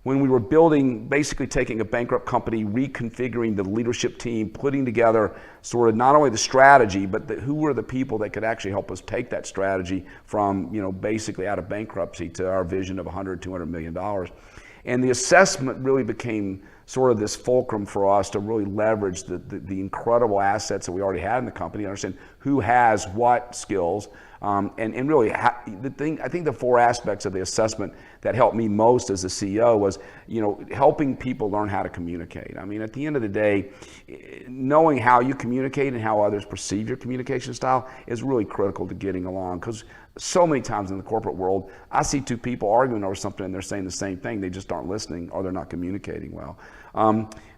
when we were building, basically taking a bankrupt company, reconfiguring the leadership team, putting together sort of not only the strategy, but who were the people that could actually help us take that strategy from, basically out of bankruptcy to our vision of $100, $200 million. And the assessment really became sort of this fulcrum for us to really leverage the incredible assets that we already had in the company, understand who has what skills, and really I think the four aspects of the assessment that helped me most as a CEO was, helping people learn how to communicate. I mean, at the end of the day, knowing how you communicate and how others perceive your communication style is really critical to getting along, because so many times in the corporate world, I see two people arguing over something and they're saying the same thing. They just aren't listening, or they're not communicating well.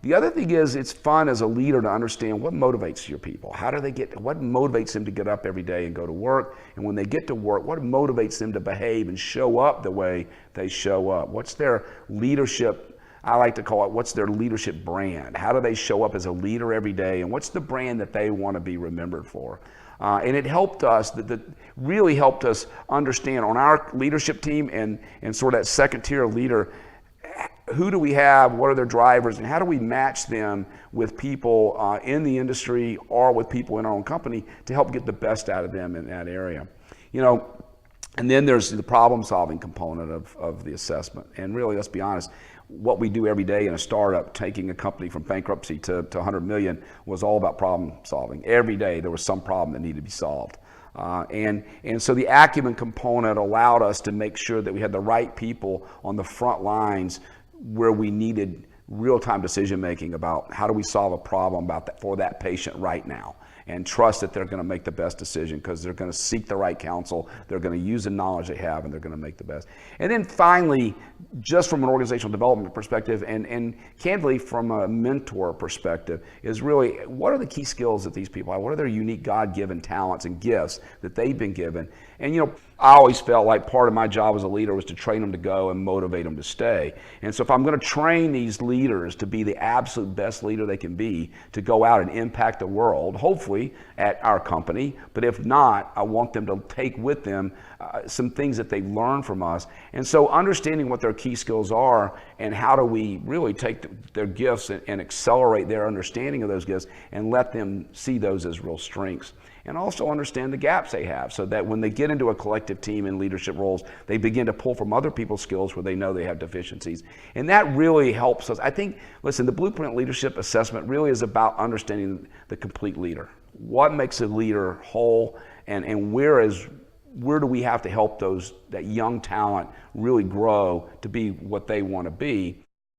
The other thing is, it's fun as a leader to understand what motivates your people. What motivates them to get up every day and go to work? And when they get to work, what motivates them to behave and show up the way they show up? What's their leadership? I like to call it, what's their leadership brand? How do they show up as a leader every day? And what's the brand that they want to be remembered for? And it helped us, that really helped us understand on our leadership team and sort of that second tier leader, who do we have, what are their drivers, and how do we match them with people in the industry or with people in our own company to help get the best out of them in that area. And then there's the problem-solving component of the assessment. And really, let's be honest, what we do every day in a startup, taking a company from bankruptcy to 100 million, was all about problem solving. Every day there was some problem that needed to be solved. And so the acumen component allowed us to make sure that we had the right people on the front lines where we needed real-time decision-making about how do we solve a problem for that patient right now, and trust that they're going to make the best decision because they're going to seek the right counsel, they're going to use the knowledge they have, and they're going to make the best. And then finally, just from an organizational development perspective and candidly from a mentor perspective, is really what are the key skills that these people have? What are their unique God-given talents and gifts that they've been given? And I always felt like part of my job as a leader was to train them to go and motivate them to stay. And so if I'm going to train these leaders to be the absolute best leader they can be, to go out and impact the world, hopefully at our company, but if not, I want them to take with them some things that they learn from us. And so understanding what their key skills are and how do we really take their gifts and accelerate their understanding of those gifts and let them see those as real strengths. And also understand the gaps they have, so that when they get into a collective team in leadership roles, they begin to pull from other people's skills where they know they have deficiencies. And that really helps us. I think, listen, the Blueprint Leadership Assessment really is about understanding the complete leader. What makes a leader whole, and where do we have to help that young talent really grow to be what they want to be.